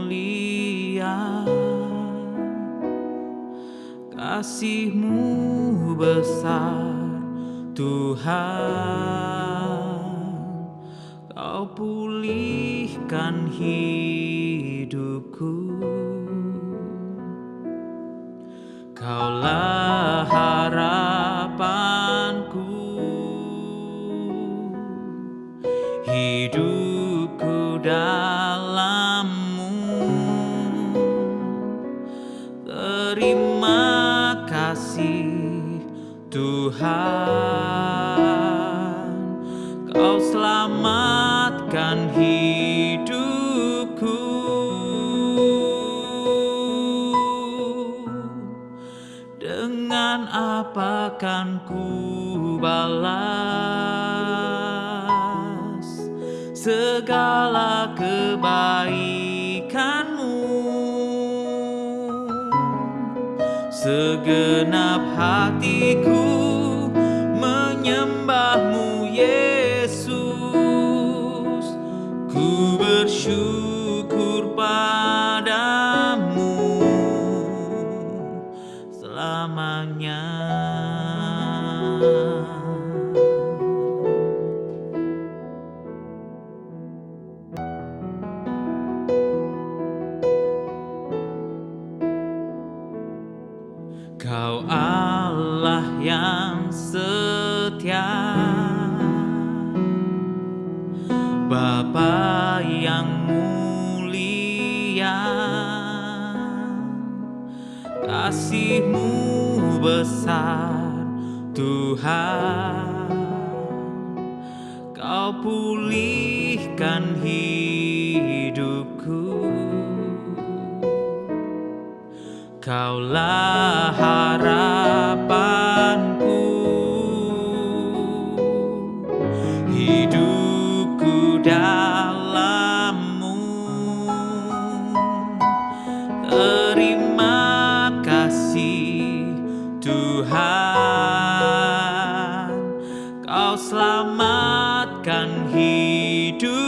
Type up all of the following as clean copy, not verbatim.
mulia, kasih-Mu besar Tuhan. Kau pulihkan hidupku, Kaulah harapanku, hidupku dalam-Mu. Terima kasih Tuhan, Kau selamatkan hidupku. Dengan apa kan ku balas segala kebaikan-Mu? Segenap hatiku menyembah-Mu, Yesus. Ku bersyukur padamu selamanya. Kau Allah yang setia, Bapa yang mulia, kasih-Mu besar Tuhan. Kau pulihkan hidupku, Kaulah harapanku, hidupku dalam-Mu. Terima kasih Tuhan, Kau selamatkan hidupku.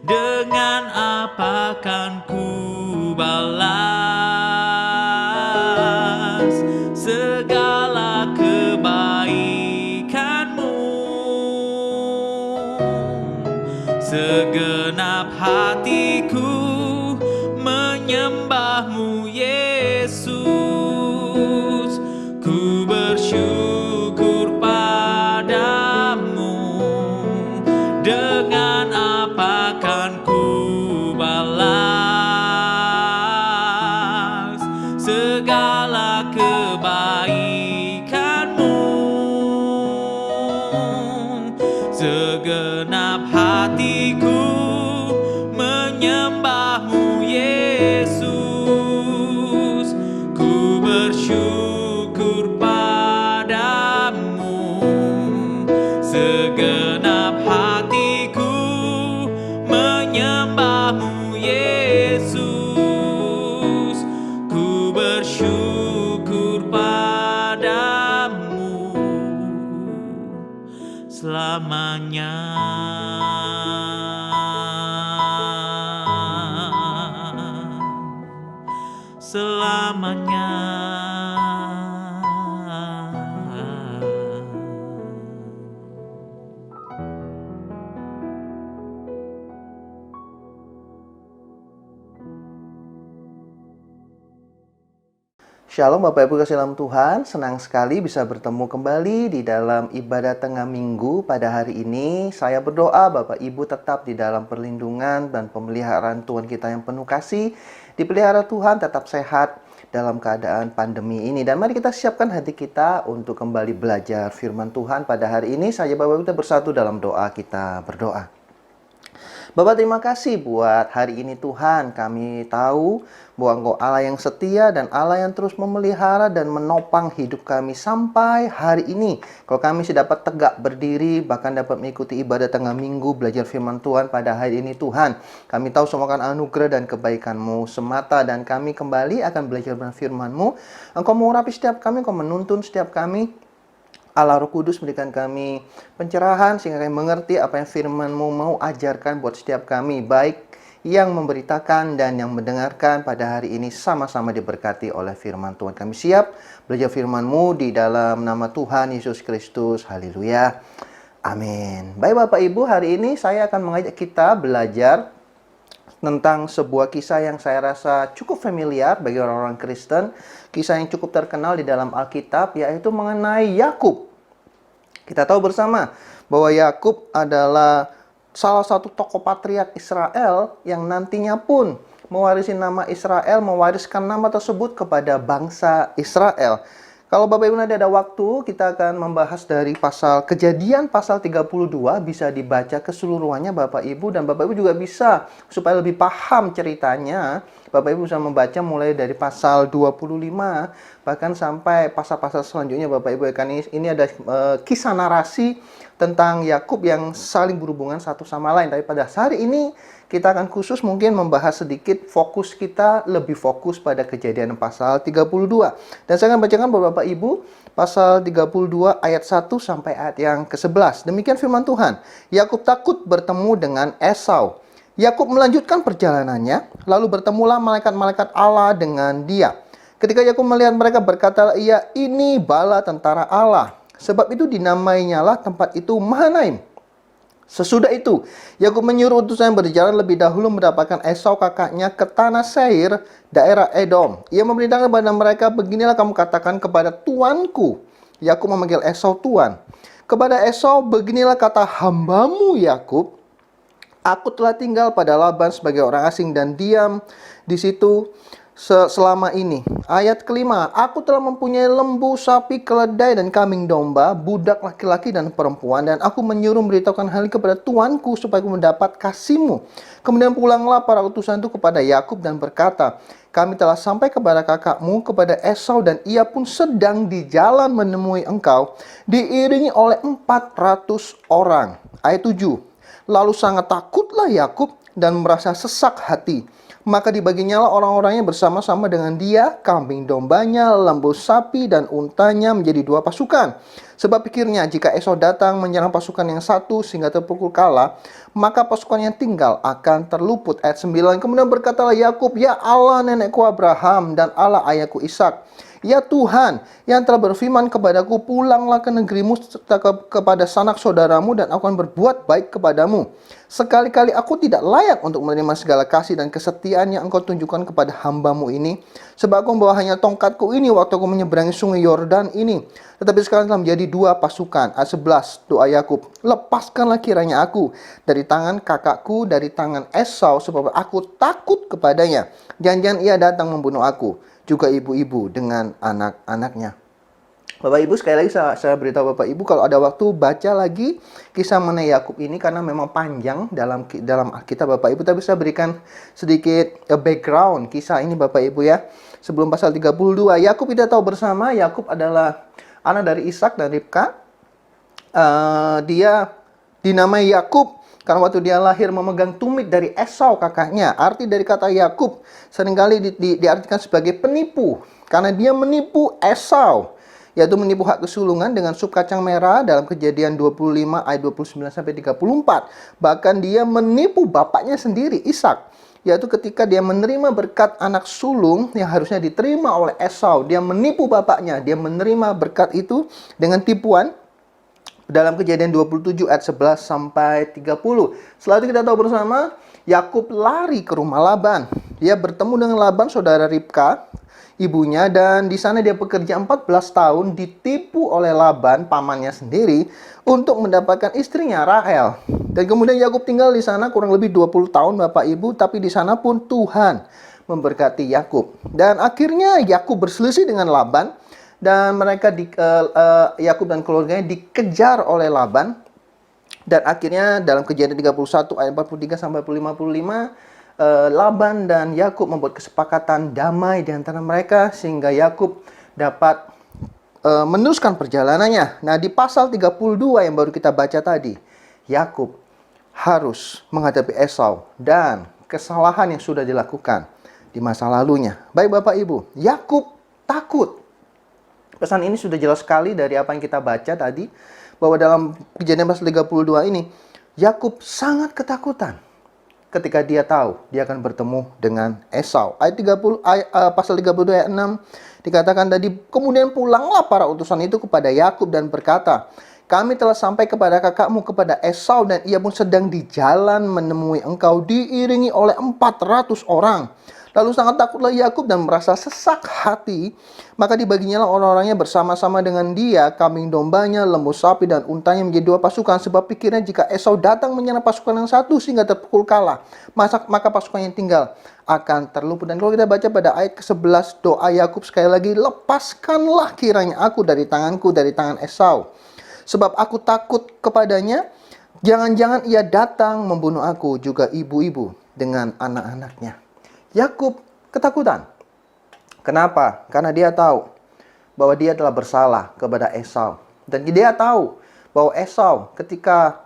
Dengan apa kan ku balas segala kebaikan-Mu? Segenap hatiku menyembah-Mu, Yesus. Ku bersyukur padamu. Dengan apa kan ku balas segala kebaikan-Mu? Segenap hatiku menyembah-Mu, Yesus. Ku bersyukur padamu. Segenap hatiku menyembah-Mu, Yesus. Ku bersyukur padamu selamanya. Selamanya. Shalom Bapak Ibu kasih dalam Tuhan, senang sekali bisa bertemu kembali di dalam ibadah tengah minggu pada hari ini. Saya berdoa Bapak Ibu tetap di dalam perlindungan dan pemeliharaan Tuhan kita yang penuh kasih. Dipelihara Tuhan, tetap sehat dalam keadaan pandemi ini. Dan mari kita siapkan hati kita untuk kembali belajar firman Tuhan pada hari ini. Saya Bapak Ibu kita bersatu dalam doa, kita berdoa. Bapak terima kasih buat hari ini Tuhan. Kami tahu bahwa Engkau Allah yang setia dan Allah yang terus memelihara dan menopang hidup kami sampai hari ini. Kalau kami sudah dapat tegak berdiri, bahkan dapat mengikuti ibadah tengah minggu, belajar firman Tuhan pada hari ini Tuhan. Kami tahu semua kan anugerah dan kebaikan-Mu semata, dan kami kembali akan belajar firman-Mu. Engkau mengurapi setiap kami, Engkau menuntun setiap kami. Allah Roh Kudus berikan kami pencerahan sehingga kami mengerti apa yang firman-Mu mau ajarkan buat setiap kami, baik yang memberitakan dan yang mendengarkan pada hari ini sama-sama diberkati oleh firman Tuhan. Kami siap belajar firman-Mu di dalam nama Tuhan Yesus Kristus. Haleluya. Amin. Baik Bapak Ibu, hari ini saya akan mengajak kita belajar tentang sebuah kisah yang saya rasa cukup familiar bagi orang-orang Kristen, kisah yang cukup terkenal di dalam Alkitab, yaitu mengenai Yakub. Kita tahu bersama bahwa Yakub adalah salah satu tokoh patriark Israel yang nantinya pun mewarisi nama Israel, mewariskan nama tersebut kepada bangsa Israel. Kalau Bapak Ibu nanti ada waktu, kita akan membahas dari Kejadian pasal 32, bisa dibaca keseluruhannya Bapak Ibu, dan Bapak Ibu juga bisa, supaya lebih paham ceritanya, Bapak Ibu bisa membaca mulai dari pasal 25, bahkan sampai pasal-pasal selanjutnya Bapak Ibu. Ini ada kisah narasi tentang Yakub yang saling berhubungan satu sama lain. Tapi pada hari ini, kita akan khusus mungkin membahas sedikit, fokus kita lebih fokus pada Kejadian pasal 32. Dan saya akan bacakan buat Bapak Ibu pasal 32 ayat 1 sampai ayat yang ke-11. Demikian firman Tuhan. Yakub takut bertemu dengan Esau. Yakub melanjutkan perjalanannya, lalu bertemulah malaikat-malaikat Allah dengan dia. Ketika Yakub melihat mereka, berkatalah ia, ini bala tentara Allah. Sebab itu dinamainyalah tempat itu Mahanaim. Sesudah itu, Yakub menyuruh utusan berjalan lebih dahulu mendapatkan Esau kakaknya ke tanah Seir, daerah Edom. Ia memerintahkan kepada mereka, beginilah kamu katakan kepada tuanku. Yakub memanggil Esau tuan. Kepada Esau, beginilah kata hambamu Yakub. Aku telah tinggal pada Laban sebagai orang asing dan diam di situ selama ini. Ayat kelima, aku telah mempunyai lembu, sapi, keledai, dan kambing domba, budak laki-laki dan perempuan, dan aku menyuruh memberitahukan hal ini kepada tuanku supaya aku mendapat kasihmu. Kemudian pulanglah para utusan itu kepada Yakub dan berkata, kami telah sampai kepada kakakmu, kepada Esau, dan ia pun sedang di jalan menemui engkau, diiringi oleh 400 orang. Ayat 7, lalu sangat takutlah Yakub dan merasa sesak hati. Maka dibaginya lah orang-orangnya bersama-sama dengan dia, kambing dombanya, lembu sapi, dan untanya menjadi 2 pasukan. Sebab pikirnya, jika Esau datang menyerang pasukan yang satu sehingga terpukul kalah, maka pasukan yang tinggal akan terluput. Ayat 9, kemudian berkatalah Yakub, ya Allah nenekku Abraham dan Allah ayahku Ishak, ya Tuhan yang telah berfirman kepadaku, pulanglah ke negerimu serta kepada sanak saudaramu, dan aku akan berbuat baik kepadamu. Sekali-kali aku tidak layak untuk menerima segala kasih dan kesetiaan yang engkau tunjukkan kepada hambamu ini. Sebab aku membawa hanya tongkatku ini waktu aku menyeberangi sungai Yordan ini. Tetapi sekarang telah menjadi 2 pasukan. Ayat 11, doa Yakub, lepaskanlah kiranya aku dari tangan kakakku, dari tangan Esau, sebab aku takut kepadanya. Jangan-jangan ia datang membunuh aku, juga ibu-ibu dengan anak-anaknya. Bapak Ibu, sekali lagi saya beritahu Bapak Ibu, kalau ada waktu baca lagi kisah mengenai Yakub ini, karena memang panjang dalam Alkitab Bapak Ibu. Tapi saya berikan sedikit background kisah ini Bapak Ibu ya. Sebelum pasal 32, Yakub kita tahu bersama, Yakub adalah anak dari Ishak dan Ribka. Dia dinamai Yakub karena waktu dia lahir memegang tumit dari Esau kakaknya. Arti dari kata Yakub seringkali diartikan sebagai penipu, karena dia menipu Esau, yaitu menipu hak kesulungan dengan sup kacang merah dalam Kejadian 25 ayat 29 sampai 34. Bahkan dia menipu bapaknya sendiri, Ishak, yaitu ketika dia menerima berkat anak sulung yang harusnya diterima oleh Esau. Dia menipu bapaknya, dia menerima berkat itu dengan tipuan. Dalam Kejadian 27 ayat 11 sampai 30. Setelah itu kita tahu bersama, Yakub lari ke rumah Laban. Dia bertemu dengan Laban, saudara Ribka, ibunya, dan di sana dia bekerja 14 tahun, ditipu oleh Laban, pamannya sendiri, untuk mendapatkan istrinya Rahel. Dan kemudian Yakub tinggal di sana kurang lebih 20 tahun Bapak Ibu, tapi di sana pun Tuhan memberkati Yakub. Dan akhirnya Yakub berselisih dengan Laban, dan mereka Yakub dan keluarganya dikejar oleh Laban. Dan akhirnya dalam Kejadian 31 ayat 43 sampai 55, Laban dan Yakub membuat kesepakatan damai di antara mereka sehingga Yakub dapat meneruskan perjalanannya. Nah, di pasal 32 yang baru kita baca tadi, Yakub harus menghadapi Esau dan kesalahan yang sudah dilakukan di masa lalunya. Baik Bapak Ibu, Yakub takut. Pesan ini sudah jelas sekali dari apa yang kita baca tadi, bahwa dalam Kejadian pasal 32 ini, Yakub sangat ketakutan ketika dia tahu dia akan bertemu dengan Esau. Pasal 32 ayat 6 dikatakan tadi, kemudian pulanglah para utusan itu kepada Yakub dan berkata, kami telah sampai kepada kakakmu, kepada Esau, dan ia pun sedang di jalan menemui engkau diiringi oleh 400 orang. Lalu sangat takutlah Yakub dan merasa sesak hati. Maka dibaginya orang-orangnya bersama-sama dengan dia, kambing dombanya, lembu sapi, dan untanya menjadi 2 pasukan. Sebab pikirnya jika Esau datang menyerang pasukan yang satu sehingga terpukul kalah, maka pasukan yang tinggal akan terluput. Dan kalau kita baca pada ayat ke-11, doa Yakub sekali lagi, lepaskanlah kiranya aku dari tanganku, dari tangan Esau. Sebab aku takut kepadanya, jangan-jangan ia datang membunuh aku, juga ibu-ibu dengan anak-anaknya. Yakub ketakutan. Kenapa? Karena dia tahu bahwa dia telah bersalah kepada Esau. Dan dia tahu bahwa Esau ketika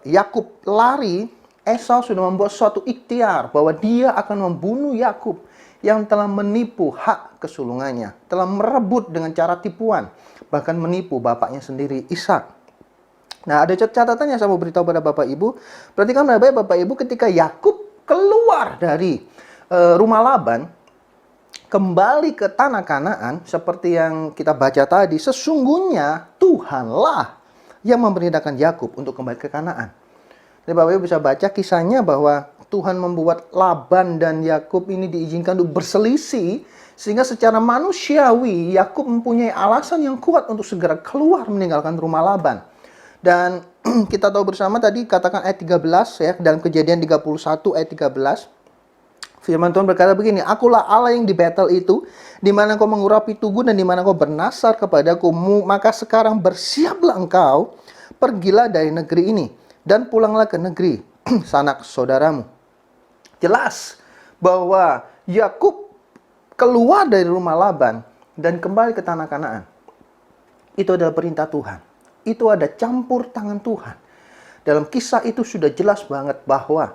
Yakub lari, Esau sudah membuat suatu ikhtiar bahwa dia akan membunuh Yakub yang telah menipu hak kesulungannya, telah merebut dengan cara tipuan, bahkan menipu bapaknya sendiri, Ishak. Nah, ada catatannya saya mau beritahu pada Bapak Ibu. Perhatikan baik-baik Bapak Ibu, ketika Yakub keluar dari rumah Laban, kembali ke tanah Kanaan, seperti yang kita baca tadi, sesungguhnya Tuhanlah yang memerintahkan Yakub untuk kembali ke Kanaan. Jadi Bapak Ibu bisa baca kisahnya bahwa Tuhan membuat Laban dan Yakub ini diizinkan untuk berselisih, sehingga secara manusiawi Yakub mempunyai alasan yang kuat untuk segera keluar meninggalkan rumah Laban. Dan kita tahu bersama tadi, katakan ayat 13 ya, dalam Kejadian 31 ayat 13. Firman Tuhan berkata begini, akulah Allah yang di Betel itu, di mana kau mengurapi tugu dan di mana kau bernasar kepadaku. Maka sekarang bersiaplah engkau, pergilah dari negeri ini, dan pulanglah ke negeri sanak saudaramu. Jelas bahwa Yakub keluar dari rumah Laban dan kembali ke tanah Kanaan. Itu adalah perintah Tuhan. Itu ada campur tangan Tuhan. Dalam kisah itu sudah jelas banget bahwa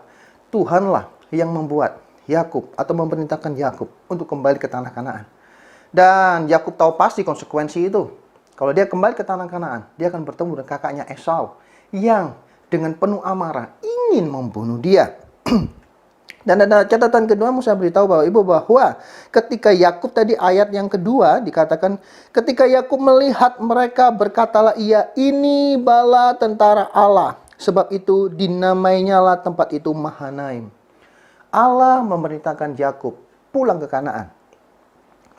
Tuhanlah yang membuat Yakub atau memerintahkan Yakub untuk kembali ke tanah Kanaan. Dan Yakub tahu pasti konsekuensi itu. Kalau dia kembali ke tanah Kanaan, dia akan bertemu dengan kakaknya Esau yang dengan penuh amarah ingin membunuh dia. Dan ada catatan kedua, mau saya beritahu Bapak Ibu bahwa ketika Yakub tadi ayat yang kedua dikatakan, ketika Yakub melihat mereka berkatalah ia, ini bala tentara Allah. Sebab itu dinamainya lah tempat itu Mahanaim. Allah memerintahkan Yakub pulang ke Kanaan.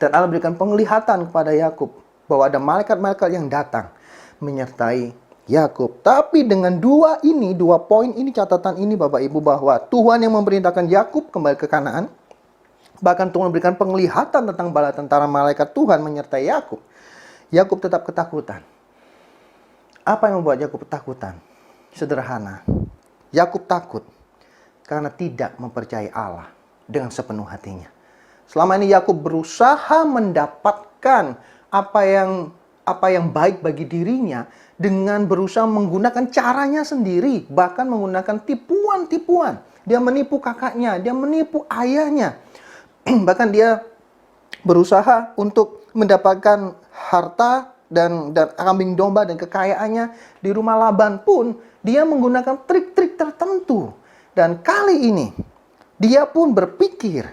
Dan Allah berikan penglihatan kepada Yakub bahwa ada malaikat-malaikat yang datang menyertai Yakub. Tapi dengan dua poin ini, catatan ini Bapak Ibu, bahwa Tuhan yang memerintahkan Yakub kembali ke Kanaan, bahkan Tuhan memberikan penglihatan tentang bala tentara malaikat Tuhan menyertai Yakub. Yakub tetap ketakutan. Apa yang membuat Yakub ketakutan? Sederhana. Yakub takut karena tidak mempercayai Allah dengan sepenuh hatinya. Selama ini Yakub berusaha mendapatkan apa yang baik bagi dirinya dengan berusaha menggunakan caranya sendiri, bahkan menggunakan tipuan-tipuan. Dia menipu kakaknya, dia menipu ayahnya. Bahkan dia berusaha untuk mendapatkan harta dan kambing domba dan kekayaannya di rumah Laban pun dia menggunakan trik-trik tertentu. Dan kali ini dia pun berpikir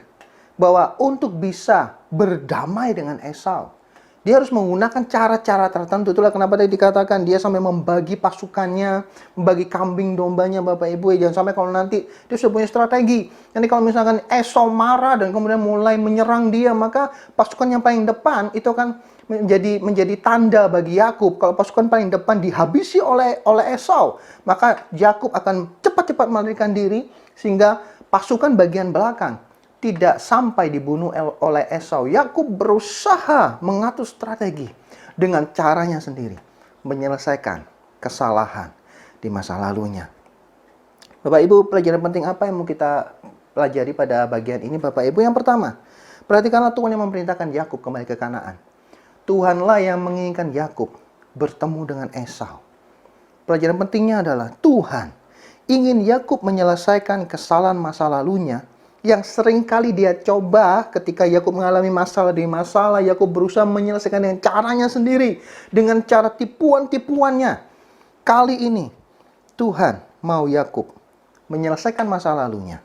bahwa untuk bisa berdamai dengan Esau, dia harus menggunakan cara-cara tertentu. Itulah kenapa tadi dikatakan dia sampai membagi pasukannya, membagi kambing dombanya Bapak Ibu. Jangan sampai kalau nanti dia sudah punya strategi. Nanti kalau misalkan Esau marah dan kemudian mulai menyerang dia, maka pasukan yang paling depan itu akan menjadi tanda bagi Yakub. Kalau pasukan paling depan dihabisi oleh Esau, maka Yakub akan cepat-cepat melarikan diri sehingga pasukan bagian belakang tidak sampai dibunuh oleh Esau. Yakub berusaha mengatur strategi dengan caranya sendiri, menyelesaikan kesalahan di masa lalunya. Bapak Ibu, pelajaran penting apa yang mau kita pelajari pada bagian ini Bapak Ibu? Yang pertama, perhatikanlah Tuhan yang memerintahkan Yakub kembali ke Kanaan. Tuhanlah yang menginginkan Yakub bertemu dengan Esau. Pelajaran pentingnya adalah Tuhan ingin Yakub menyelesaikan kesalahan masa lalunya yang sering kali dia coba ketika Yakub mengalami masalah demi masalah, Yakub berusaha menyelesaikan dengan caranya sendiri, dengan cara tipuan-tipuannya. Kali ini Tuhan mau Yakub menyelesaikan masa lalunya,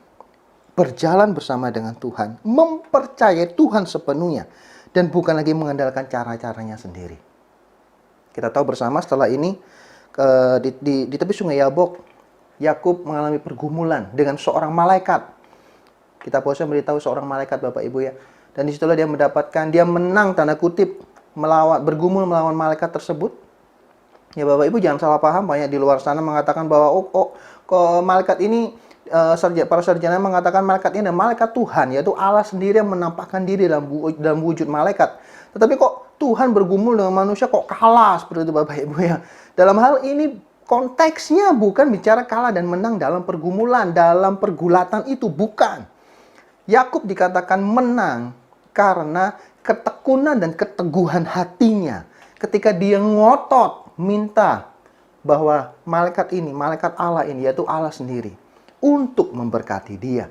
berjalan bersama dengan Tuhan, mempercayai Tuhan sepenuhnya, dan bukan lagi mengandalkan cara-caranya sendiri. Kita tahu bersama setelah ini di tepi sungai Yabok, Yakub mengalami pergumulan dengan seorang malaikat. Kita bisa memberitahu seorang malaikat, Bapak Ibu ya. Dan disitulah dia menang tanda kutip, bergumul melawan malaikat tersebut. Ya Bapak Ibu jangan salah paham, banyak di luar sana mengatakan bahwa malaikat ini, para sarjana mengatakan malaikat ini adalah malaikat Tuhan, yaitu Allah sendiri yang menampakkan diri dalam wujud malaikat. Tetapi kok Tuhan bergumul dengan manusia kok kalah seperti itu Bapak Ibu ya. Dalam hal ini konteksnya bukan bicara kalah dan menang dalam pergumulan, dalam pergulatan itu, bukan. Yakub dikatakan menang karena ketekunan dan keteguhan hatinya. Ketika dia ngotot minta bahwa malaikat ini, malaikat Allah ini, yaitu Allah sendiri, untuk memberkati dia.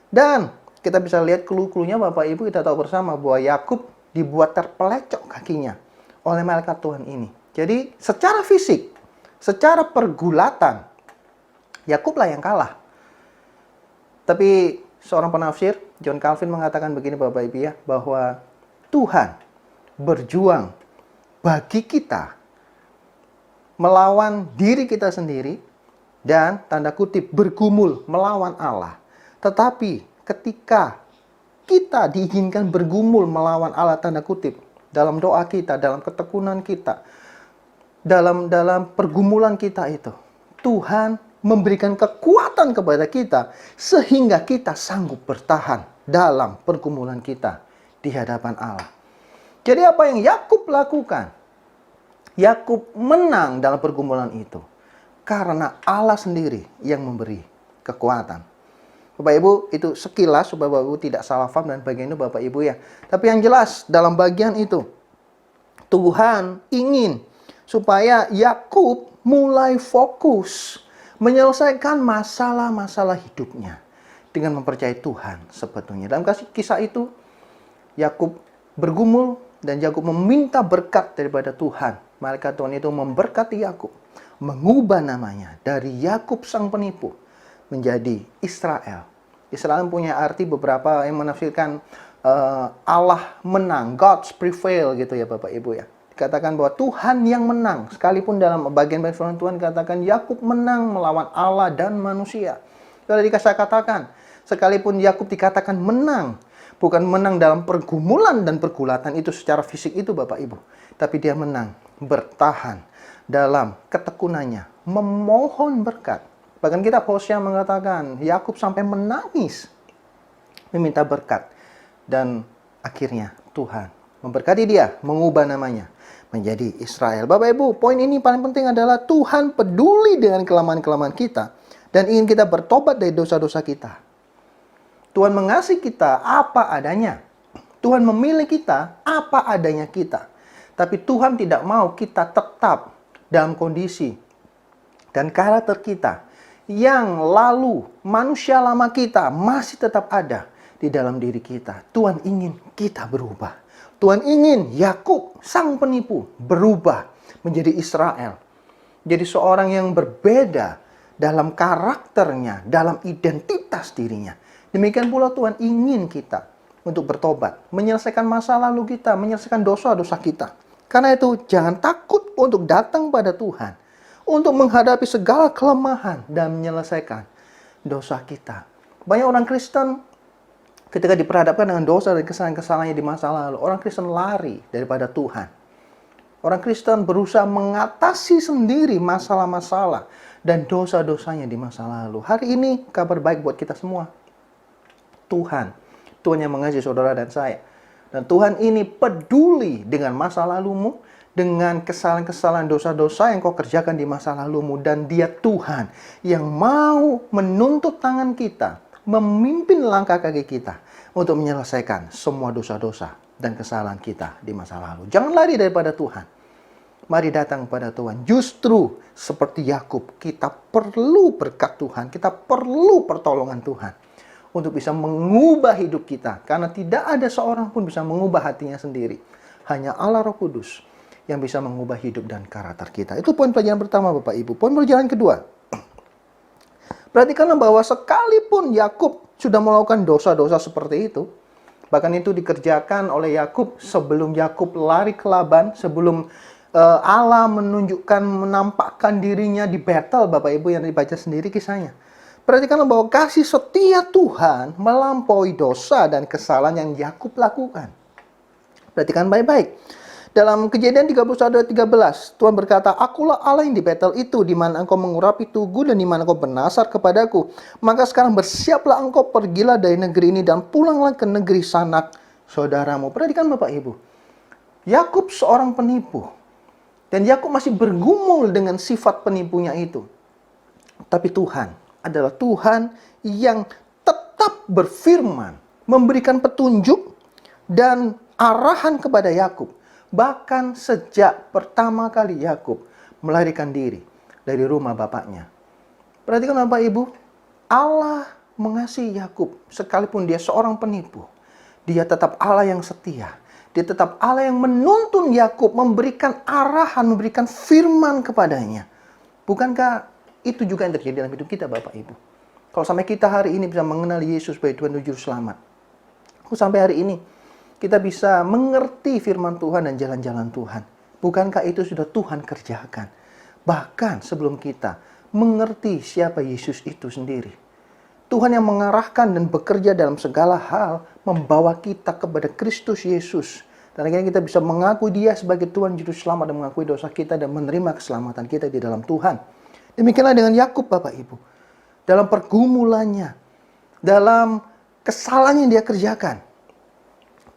Dan kita bisa lihat clue-cluenya Bapak Ibu, kita tahu bersama bahwa Yakub dibuat terpelecok kakinya oleh malaikat Tuhan ini. Jadi secara fisik, secara pergulatan, Yakublah yang kalah. Tapi seorang penafsir, John Calvin, mengatakan begini Bapak Ibu ya, bahwa Tuhan berjuang bagi kita melawan diri kita sendiri dan tanda kutip bergumul melawan Allah. Tetapi ketika kita diizinkan bergumul melawan Allah tanda kutip dalam doa kita, dalam ketekunan kita, dalam pergumulan kita itu, Tuhan memberikan kekuatan kepada kita sehingga kita sanggup bertahan dalam pergumulan kita di hadapan Allah. Jadi apa yang Yakub lakukan? Yakub menang dalam pergumulan itu karena Allah sendiri yang memberi kekuatan. Bapak Ibu, itu sekilas supaya Bapak Ibu tidak salah paham dan bagian itu Bapak Ibu ya. Tapi yang jelas dalam bagian itu Tuhan ingin supaya Yakub mulai fokus menyelesaikan masalah-masalah hidupnya dengan mempercayai Tuhan sebetulnya. Dalam kisah itu, Yakub bergumul dan Yakub meminta berkat daripada Tuhan. Malaikat Tuhan itu memberkati Yakub, mengubah namanya dari Yakub sang penipu menjadi Israel. Israel punya arti beberapa yang menafsirkan Allah menang, God's prevail gitu ya Bapak Ibu ya. Dikatakan bahwa Tuhan yang menang. Sekalipun dalam bagian firman Tuhan dikatakan Yakub menang melawan Allah dan manusia. Sudah saya katakan, sekalipun Yakub dikatakan menang, bukan menang dalam pergumulan dan pergulatan itu secara fisik itu Bapak Ibu, tapi dia menang bertahan dalam ketekunannya, memohon berkat. Bahkan kita Hosea mengatakan Yakub sampai menangis meminta berkat, dan akhirnya Tuhan memberkati dia, mengubah namanya menjadi Israel. Bapak Ibu, poin ini paling penting adalah Tuhan peduli dengan kelemahan-kelemahan kita dan ingin kita bertobat dari dosa-dosa kita. Tuhan mengasihi kita apa adanya. Tuhan memilih kita apa adanya kita. Tapi Tuhan tidak mau kita tetap dalam kondisi dan karakter kita yang lalu manusia lama kita masih tetap ada di dalam diri kita. Tuhan ingin kita berubah. Tuhan ingin Yakub, sang penipu, berubah menjadi Israel. Jadi seorang yang berbeda dalam karakternya, dalam identitas dirinya. Demikian pula Tuhan ingin kita untuk bertobat, menyelesaikan masa lalu kita, menyelesaikan dosa-dosa kita. Karena itu jangan takut untuk datang pada Tuhan, untuk menghadapi segala kelemahan dan menyelesaikan dosa kita. Banyak orang Kristen ketika diperhadapkan dengan dosa dan kesalahan-kesalahannya di masa lalu, orang Kristen lari daripada Tuhan. Orang Kristen berusaha mengatasi sendiri masalah-masalah dan dosa-dosanya di masa lalu. Hari ini kabar baik buat kita semua. Tuhan yang mengasihi saudara dan saya. Dan Tuhan ini peduli dengan masa lalumu, dengan kesalahan-kesalahan dosa-dosa yang kau kerjakan di masa lalumu. Dan dia Tuhan yang mau menuntut tangan kita, memimpin langkah kaki kita untuk menyelesaikan semua dosa-dosa dan kesalahan kita di masa lalu. Jangan lari daripada Tuhan. Mari datang kepada Tuhan. Justru seperti Yakub, kita perlu berkat Tuhan, kita perlu pertolongan Tuhan untuk bisa mengubah hidup kita. Karena tidak ada seorang pun bisa mengubah hatinya sendiri. Hanya Allah Roh Kudus yang bisa mengubah hidup dan karakter kita. Itu poin pelajaran pertama Bapak Ibu. Poin pelajaran kedua. Perhatikanlah bahwa sekalipun Yakub sudah melakukan dosa-dosa seperti itu, bahkan itu dikerjakan oleh Yakub sebelum Yakub lari ke Laban, sebelum Allah menampakkan dirinya di Betel, Bapak Ibu yang dibaca sendiri kisahnya. Perhatikanlah bahwa kasih setia Tuhan melampaui dosa dan kesalahan yang Yakub lakukan. Perhatikan baik-baik. Dalam Kejadian 31 ayat 13, Tuhan berkata, "Akulah Allah yang di Betel itu, di mana engkau mengurapi tugu dan di mana engkau bernasar kepadaku. Maka sekarang bersiaplah engkau, pergilah dari negeri ini dan pulanglah ke negeri sanak saudaramu." Perhatikan Bapak Ibu. Yakub seorang penipu. Dan Yakub masih bergumul dengan sifat penipunya itu. Tapi Tuhan adalah Tuhan yang tetap berfirman, memberikan petunjuk dan arahan kepada Yakub. Bahkan sejak pertama kali Yakub melarikan diri dari rumah bapaknya. Perhatikan Bapak Ibu, Allah mengasihi Yakub sekalipun dia seorang penipu. Dia tetap Allah yang setia. Dia tetap Allah yang menuntun Yakub, memberikan arahan, memberikan firman kepadanya. Bukankah itu juga yang terjadi dalam hidup kita Bapak Ibu? Kalau sampai kita hari ini bisa mengenal Yesus sebagai Tuhan dan Juru Selamat. Sampai hari ini kita bisa mengerti firman Tuhan dan jalan-jalan Tuhan. Bukankah itu sudah Tuhan kerjakan? Bahkan sebelum kita mengerti siapa Yesus itu sendiri. Tuhan yang mengarahkan dan bekerja dalam segala hal, membawa kita kepada Kristus Yesus. Dan akhirnya kita bisa mengakui Dia sebagai Tuhan Juru Selamat dan mengakui dosa kita dan menerima keselamatan kita di dalam Tuhan. Demikianlah dengan Yakub Bapak Ibu. Dalam pergumulannya, dalam kesalahan yang dia kerjakan,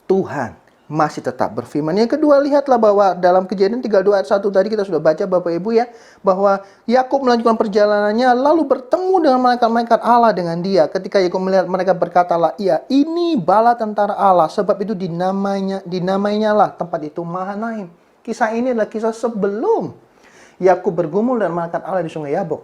Tuhan masih tetap berfirman. Yang kedua, lihatlah bahwa dalam Kejadian 32 ayat 1 tadi kita sudah baca Bapak Ibu ya, bahwa Yakub melanjutkan perjalanannya lalu bertemu dengan malaikat-malaikat Allah dengan dia. Ketika Yakub melihat mereka, berkatalah, "Iya, ini bala tentara Allah." Sebab itu dinamainya lah tempat itu Mahanaim. Kisah ini adalah kisah sebelum Yakub bergumul dengan malaikat Allah di Sungai Yabok.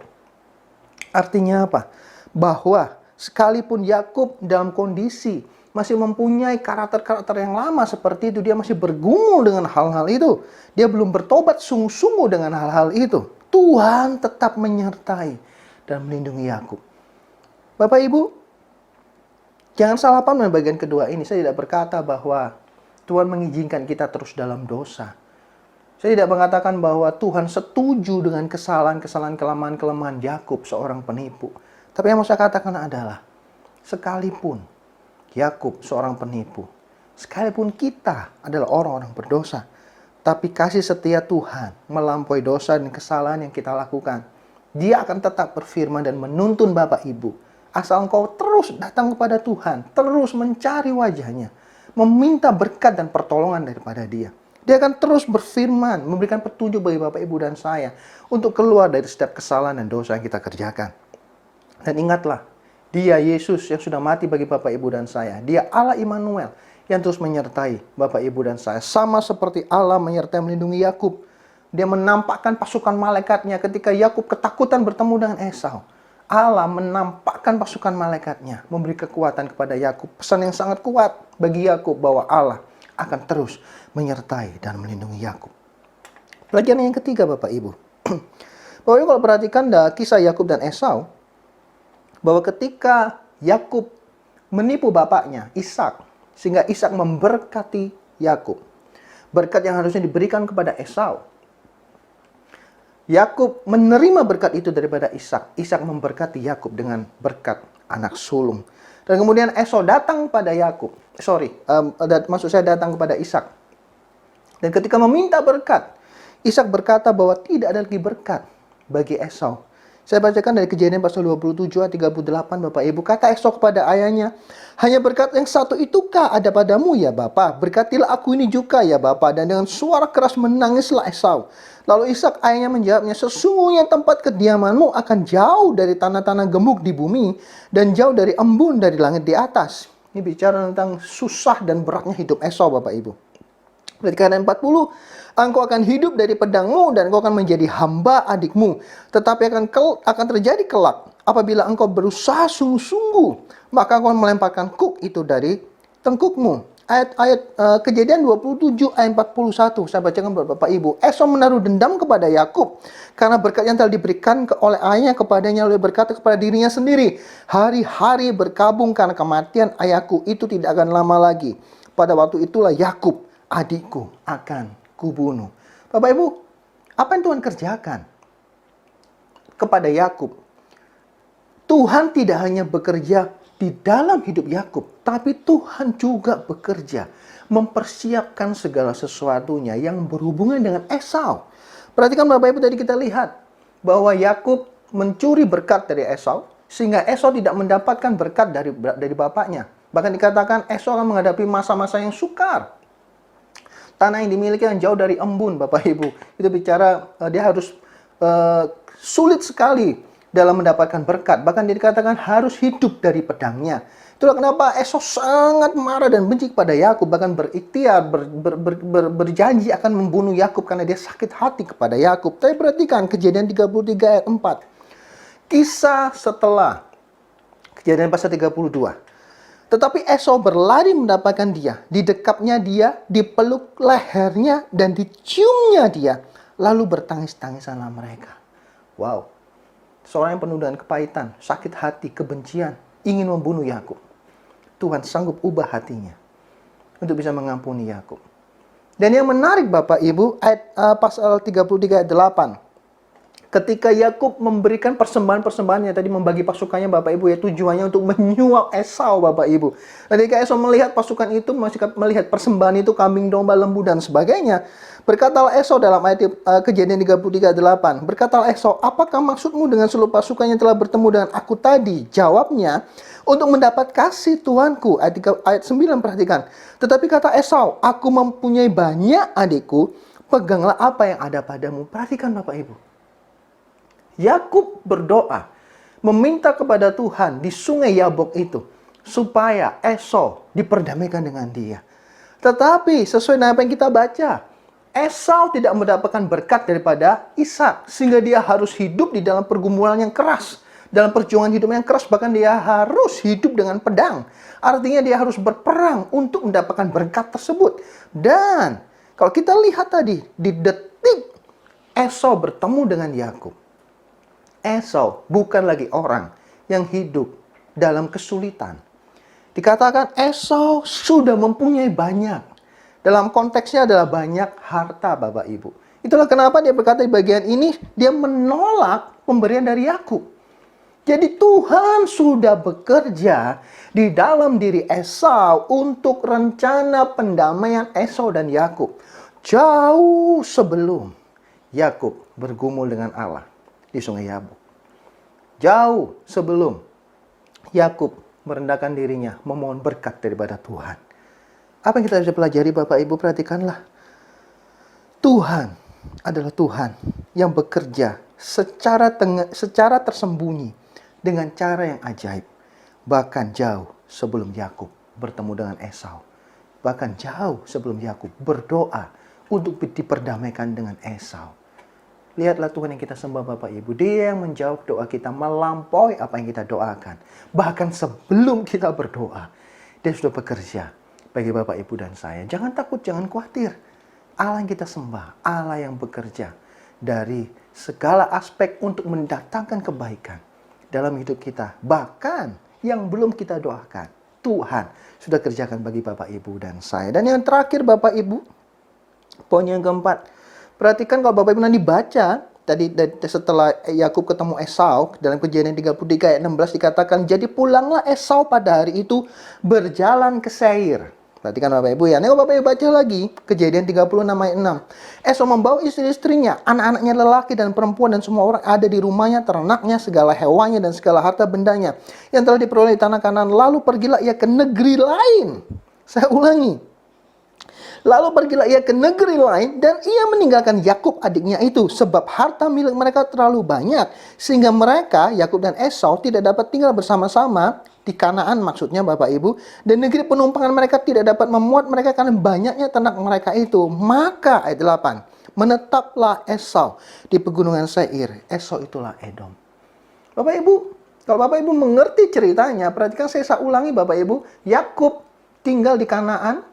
Artinya apa? Bahwa sekalipun Yakub dalam kondisi masih mempunyai karakter-karakter yang lama seperti itu, dia masih bergumul dengan hal-hal itu. Dia belum bertobat sungguh-sungguh dengan hal-hal itu. Tuhan tetap menyertai dan melindungi Yakub. Bapak Ibu, jangan salah paham dengan bagian kedua ini. Saya tidak berkata bahwa Tuhan mengizinkan kita terus dalam dosa. Saya tidak mengatakan bahwa Tuhan setuju dengan kesalahan-kesalahan, kelemahan-kelemahan Yakub, seorang penipu. Tapi yang mau saya katakan adalah, sekalipun Yakub seorang penipu, sekalipun kita adalah orang-orang berdosa, tapi kasih setia Tuhan melampaui dosa dan kesalahan yang kita lakukan. Dia akan tetap berfirman dan menuntun Bapak Ibu. Asal engkau terus datang kepada Tuhan, terus mencari wajahnya, meminta berkat dan pertolongan daripada Dia. Dia akan terus berfirman, memberikan petunjuk bagi Bapak Ibu dan saya untuk keluar dari setiap kesalahan dan dosa yang kita kerjakan. Dan ingatlah, Dia Yesus yang sudah mati bagi Bapak Ibu dan saya. Dia Allah Immanuel yang terus menyertai Bapak Ibu dan saya. Sama seperti Allah menyertai melindungi Yakub. Dia menampakkan pasukan malaikatnya ketika Yakub ketakutan bertemu dengan Esau. Allah menampakkan pasukan malaikatnya, memberi kekuatan kepada Yakub. Pesan yang sangat kuat bagi Yakub bahwa Allah akan terus menyertai dan melindungi Yakub. Pelajaran yang ketiga Bapak Ibu. Bapak Ibu kalau perhatikan kisah Yakub dan Esau, bahwa ketika Yakub menipu bapaknya, Ishak, sehingga Ishak memberkati Yakub. Berkat yang harusnya diberikan kepada Esau. Yakub menerima berkat itu daripada Ishak. Ishak memberkati Yakub dengan berkat anak sulung. Dan kemudian Esau datang pada Yakub. Maksud saya datang kepada Ishak. Dan ketika meminta berkat, Ishak berkata bahwa tidak ada lagi berkat bagi Esau. Saya bacakan dari Kejadian pasal 27 ayat 38 Bapak Ibu. Kata Esau kepada ayahnya, "Hanya berkat yang satu itukah ada padamu ya Bapa? Berkatilah aku ini juga ya Bapa." Dan dengan suara keras menangislah Esau. Lalu Ishak ayahnya menjawabnya, "Sesungguhnya tempat kediamanmu akan jauh dari tanah-tanah gemuk di bumi dan jauh dari embun dari langit di atas." Ini bicara tentang susah dan beratnya hidup Esau Bapak Ibu. Perhatikan ayat 40, "Engkau akan hidup dari pedangmu dan engkau akan menjadi hamba adikmu. Tetapi akan terjadi kelak, apabila engkau berusaha sungguh-sungguh, maka engkau melemparkan kuk itu dari tengkukmu. Ayat Kejadian 27 ayat 41, saya bacakan buat Bapak Ibu. Esau menaruh dendam kepada Yakub karena berkat yang telah diberikan oleh ayahnya kepadanya, lalu berkata kepada dirinya sendiri, hari-hari berkabung karena kematian ayahku itu tidak akan lama lagi. Pada waktu itulah Yakub, adikku, akan kubunuh. Bapak Ibu, apa yang Tuhan kerjakan kepada Yakub? Tuhan tidak hanya bekerja di dalam hidup Yakub, tapi Tuhan juga bekerja mempersiapkan segala sesuatunya yang berhubungan dengan Esau. Perhatikan Bapak Ibu, tadi kita lihat bahwa Yakub mencuri berkat dari Esau, sehingga Esau tidak mendapatkan berkat dari bapaknya. Bahkan dikatakan Esau akan menghadapi masa-masa yang sukar. Tanah yang dimiliki yang jauh dari embun, Bapak Ibu. Itu bicara dia harus sulit sekali dalam mendapatkan berkat. Bahkan dia dikatakan harus hidup dari pedangnya. Itulah kenapa Esau sangat marah dan benci kepada Yakub, bahkan berikhtiar, berjanji akan membunuh Yakub karena dia sakit hati kepada Yakub. Tapi perhatikan Kejadian 33 ayat 4. Kisah setelah Kejadian pasal 32. Tetapi Esau berlari mendapatkan dia, didekapnya dia, dipeluk lehernya, dan diciumnya dia. Lalu bertangis-tangisanlah mereka. Wow. Seorang yang penuh dengan kepahitan, sakit hati, kebencian, ingin membunuh Yakub. Tuhan sanggup ubah hatinya untuk bisa mengampuni Yakub. Dan yang menarik Bapak Ibu, ayat pasal 33 ayat 8. Ketika Yakub memberikan persembahan-persembahannya, tadi membagi pasukannya Bapak Ibu, ya tujuannya untuk menyuap Esau Bapak Ibu. Ketika Esau melihat pasukan itu, melihat persembahan itu, kambing, domba, lembu, dan sebagainya, berkatalah Esau dalam ayat Kejadian 33 ayat 8. Berkatalah Esau, apakah maksudmu dengan seluruh pasukan yang telah bertemu dengan aku tadi? Jawabnya, untuk mendapat kasih Tuanku. Ayat 9 perhatikan. Tetapi kata Esau, aku mempunyai banyak adikku, peganglah apa yang ada padamu. Perhatikan Bapak Ibu. Yakub berdoa, meminta kepada Tuhan di sungai Yabok itu, supaya Esau diperdamaikan dengan dia. Tetapi sesuai dengan apa yang kita baca, Esau tidak mendapatkan berkat daripada Ishak, sehingga dia harus hidup di dalam pergumulan yang keras, dalam perjuangan hidup yang keras, bahkan dia harus hidup dengan pedang. Artinya dia harus berperang untuk mendapatkan berkat tersebut. Dan kalau kita lihat tadi, di detik Esau bertemu dengan Yakub, Esau bukan lagi orang yang hidup dalam kesulitan. Dikatakan Esau sudah mempunyai banyak. Dalam konteksnya adalah banyak harta Bapak Ibu. Itulah kenapa dia berkata di bagian ini, dia menolak pemberian dari Yakub. Jadi Tuhan sudah bekerja di dalam diri Esau untuk rencana pendamaian Esau dan Yakub. Jauh sebelum Yakub bergumul dengan Allah di sungai Yabok. Jauh sebelum Yakub merendahkan dirinya, memohon berkat daripada Tuhan. Apa yang kita bisa pelajari Bapak Ibu? Perhatikanlah. Tuhan adalah Tuhan yang bekerja secara tersembunyi dengan cara yang ajaib. Bahkan jauh sebelum Yakub bertemu dengan Esau. Bahkan jauh sebelum Yakub berdoa untuk diperdamaikan dengan Esau. Lihatlah Tuhan yang kita sembah Bapak Ibu. Dia yang menjawab doa kita melampaui apa yang kita doakan. Bahkan sebelum kita berdoa, Dia sudah bekerja bagi Bapak Ibu dan saya. Jangan takut, jangan khawatir. Allah yang kita sembah, Allah yang bekerja dari segala aspek untuk mendatangkan kebaikan dalam hidup kita. Bahkan yang belum kita doakan, Tuhan sudah kerjakan bagi Bapak Ibu dan saya. Dan yang terakhir Bapak Ibu, poin yang keempat. Perhatikan kalau Bapak Ibu nanti baca, tadi setelah Yakub ketemu Esau, dalam Kejadian 33 ayat 16 dikatakan, jadi pulanglah Esau pada hari itu berjalan ke Seir. Perhatikan Bapak Ibu ya. Nih Bapak Ibu baca lagi, Kejadian 36 ayat 6. Esau membawa istri-istrinya, anak-anaknya lelaki dan perempuan, dan semua orang ada di rumahnya, ternaknya, segala hewannya, dan segala harta bendanya yang telah diperoleh di tanah Kanaan. Lalu pergilah ia ke negeri lain. Saya ulangi. Lalu pergilah ia ke negeri lain, dan ia meninggalkan Yakub adiknya itu, sebab harta milik mereka terlalu banyak, sehingga mereka, Yakub dan Esau, tidak dapat tinggal bersama-sama di Kanaan, maksudnya Bapak Ibu, dan negeri penumpangan mereka tidak dapat memuat mereka karena banyaknya ternak mereka itu. Maka ayat 8, menetaplah Esau di pegunungan Seir. Esau itulah Edom. Bapak Ibu, Kalau Bapak Ibu mengerti ceritanya, perhatikan saya ulangi Bapak Ibu. Yakub tinggal di Kanaan.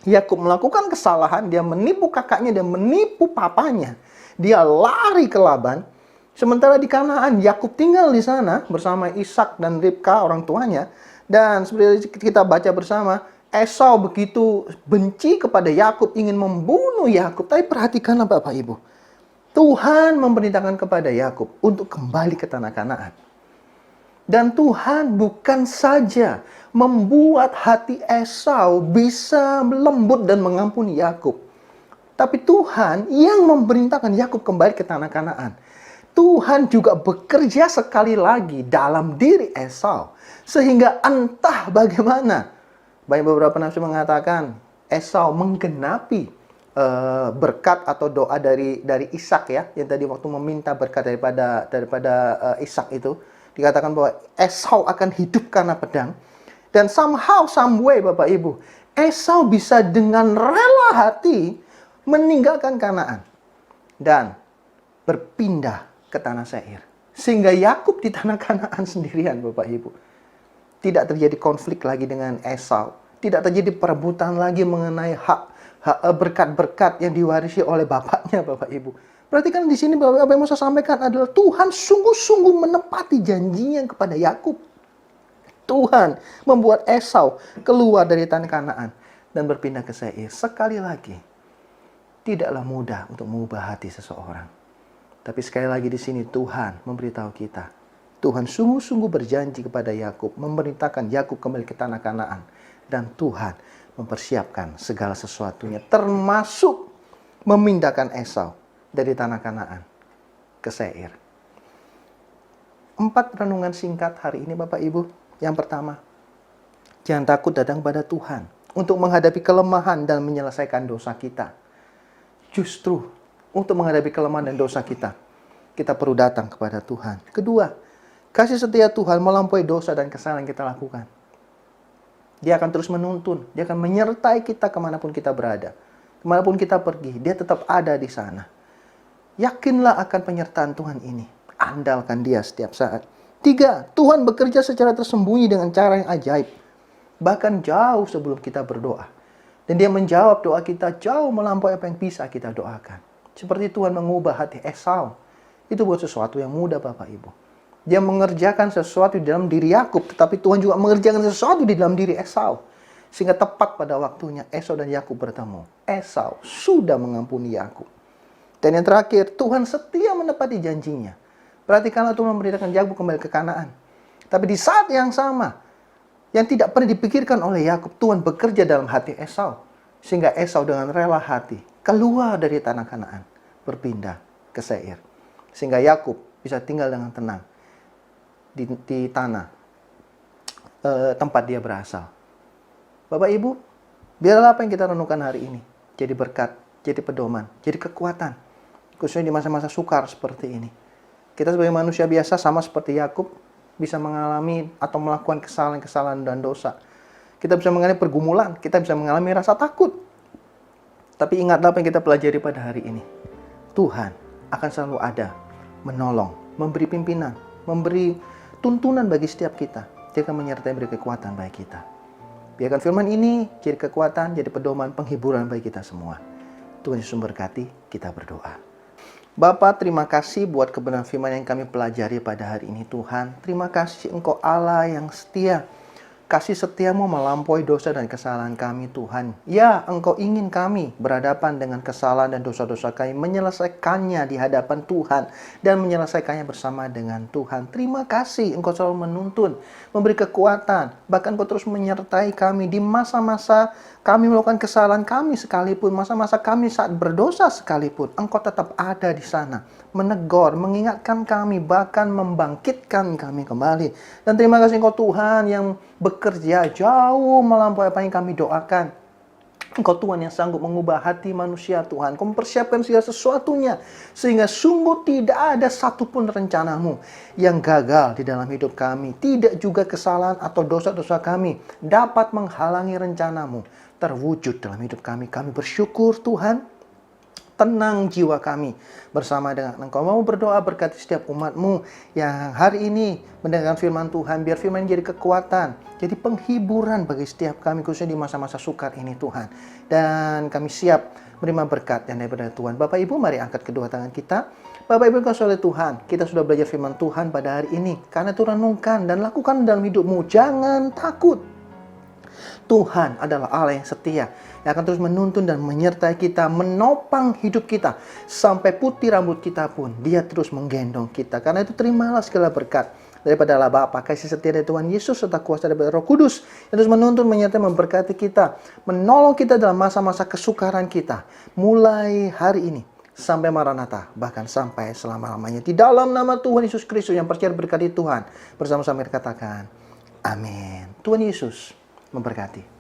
Yakub melakukan kesalahan, dia menipu kakaknya, dia menipu papanya. Dia lari ke Laban. Sementara di Kanaan, Yakub tinggal di sana bersama Ishak dan Ribka orang tuanya. Dan seperti kita baca bersama, Esau begitu benci kepada Yakub, ingin membunuh Yakub. Tapi perhatikanlah Bapak Ibu. Tuhan memerintahkan kepada Yakub untuk kembali ke tanah Kanaan. Dan Tuhan bukan saja membuat hati Esau bisa lembut dan mengampuni Yakub, tapi Tuhan yang memerintahkan Yakub kembali ke tanah Kanaan. Tuhan juga bekerja sekali lagi dalam diri Esau, sehingga entah bagaimana. Banyak beberapa nafsir mengatakan Esau menggenapi berkat atau doa dari Ishak ya, yang tadi waktu meminta berkat daripada Ishak itu. Dikatakan bahwa Esau akan hidup karena pedang. Dan somehow, some way Bapak Ibu, Esau bisa dengan rela hati meninggalkan Kanaan. Dan berpindah ke tanah Seir. Sehingga Yakub di tanah Kanaan sendirian Bapak Ibu. Tidak terjadi konflik lagi dengan Esau. Tidak terjadi perebutan lagi mengenai hak berkat-berkat yang diwarisi oleh bapaknya Bapak Ibu. Perhatikan di sini bahwa apa yang mau saya sampaikan adalah Tuhan sungguh-sungguh menepati janjinya kepada Yakub. Tuhan membuat Esau keluar dari tanah Kanaan dan berpindah ke Seir. Sekali lagi, tidaklah mudah untuk mengubah hati seseorang. Tapi sekali lagi di sini Tuhan memberitahu kita. Tuhan sungguh-sungguh berjanji kepada Yakub, memerintahkan Yakub kembali ke tanah Kanaan. Dan Tuhan mempersiapkan segala sesuatunya, termasuk memindahkan Esau dari tanah Kanaan ke Seir. 4 renungan singkat hari ini Bapak Ibu. Yang pertama, jangan takut datang pada Tuhan untuk menghadapi kelemahan dan menyelesaikan dosa kita. Justru untuk menghadapi kelemahan dan dosa kita, kita perlu datang kepada Tuhan. Kedua, kasih setia Tuhan melampaui dosa dan kesalahan yang kita lakukan. Dia akan terus menuntun, dia akan menyertai kita kemanapun kita berada. Kemanapun kita pergi, dia tetap ada di sana. Yakinlah akan penyertaan Tuhan ini. Andalkan dia setiap saat. 3, Tuhan bekerja secara tersembunyi dengan cara yang ajaib. Bahkan jauh sebelum kita berdoa. Dan dia menjawab doa kita jauh melampaui apa yang bisa kita doakan. Seperti Tuhan mengubah hati Esau. Itu bukan sesuatu yang mudah Bapak Ibu. Dia mengerjakan sesuatu di dalam diri Yakub. Tetapi Tuhan juga mengerjakan sesuatu di dalam diri Esau. Sehingga tepat pada waktunya Esau dan Yakub bertemu. Esau sudah mengampuni Yakub. Dan yang terakhir, Tuhan setia menepati janjinya. Perhatikanlah Tuhan memberitakan Yakub kembali ke Kanaan. Tapi di saat yang sama, yang tidak pernah dipikirkan oleh Yakub, Tuhan bekerja dalam hati Esau. Sehingga Esau dengan rela hati keluar dari tanah Kanaan, berpindah ke Seir. Sehingga Yakub bisa tinggal dengan tenang di tanah tempat dia berasal. Bapak Ibu, biarlah apa yang kita renungkan hari ini jadi berkat, jadi pedoman, jadi kekuatan. Khususnya di masa-masa sukar seperti ini. Kita sebagai manusia biasa sama seperti Yakub bisa mengalami atau melakukan kesalahan-kesalahan dan dosa. Kita bisa mengalami pergumulan, kita bisa mengalami rasa takut. Tapi ingatlah apa yang kita pelajari pada hari ini. Tuhan akan selalu ada, menolong, memberi pimpinan, memberi tuntunan bagi setiap kita. Dia akan menyertai beri kekuatan bagi kita. Biarkan firman ini jadi kekuatan, jadi pedoman, penghiburan bagi kita semua. Tuhan Yesus memberkati, kita berdoa. Bapa, terima kasih buat kebenaran firman yang kami pelajari pada hari ini Tuhan. Terima kasih Engkau Allah yang setia. Kasih setiamu melampaui dosa dan kesalahan kami Tuhan. Ya, Engkau ingin kami berhadapan dengan kesalahan dan dosa-dosa kami, menyelesaikannya di hadapan Tuhan, dan menyelesaikannya bersama dengan Tuhan. Terima kasih Engkau selalu menuntun, memberi kekuatan, bahkan Engkau terus menyertai kami di masa-masa kami melakukan kesalahan kami sekalipun, masa-masa kami saat berdosa sekalipun. Engkau tetap ada di sana, menegur, mengingatkan kami, bahkan membangkitkan kami kembali. Dan terima kasih Engkau Tuhan yang bekerja jauh melampaui apa yang kami doakan. Engkau Tuhan yang sanggup mengubah hati manusia Tuhan. Engkau mempersiapkan segala sesuatunya. Sehingga sungguh tidak ada satupun rencanamu yang gagal di dalam hidup kami. Tidak juga kesalahan atau dosa-dosa kami dapat menghalangi rencanamu terwujud dalam hidup kami. Kami bersyukur Tuhan. tenang jiwa kami bersama dengan Engkau. Mau berdoa berkati setiap umat-Mu yang hari ini mendengarkan firman Tuhan. Biar firman jadi kekuatan, jadi penghiburan bagi setiap kami, khususnya di masa-masa sukar ini Tuhan. Dan kami siap menerima berkat yang daripada Tuhan. Bapak Ibu, mari angkat kedua tangan kita. Bapak Ibu kasih oleh Tuhan, kita sudah belajar firman Tuhan pada hari ini. Karena itu renungkan dan lakukan dalam hidupmu. Jangan takut. Tuhan adalah Allah yang setia, yang akan terus menuntun dan menyertai kita, menopang hidup kita. Sampai putih rambut kita pun, Dia terus menggendong kita. Karena itu terimalah segala berkat daripada Allah Bapa, kasih setia dari Tuhan Yesus, serta kuasa daripada Roh Kudus, yang terus menuntun, menyertai, memberkati kita, menolong kita dalam masa-masa kesukaran kita. Mulai hari ini, sampai Maranatha, bahkan sampai selama-lamanya. Di dalam nama Tuhan Yesus Kristus yang percaya berkati Tuhan, bersama-sama kita katakan, amin. Tuhan Yesus memberkati.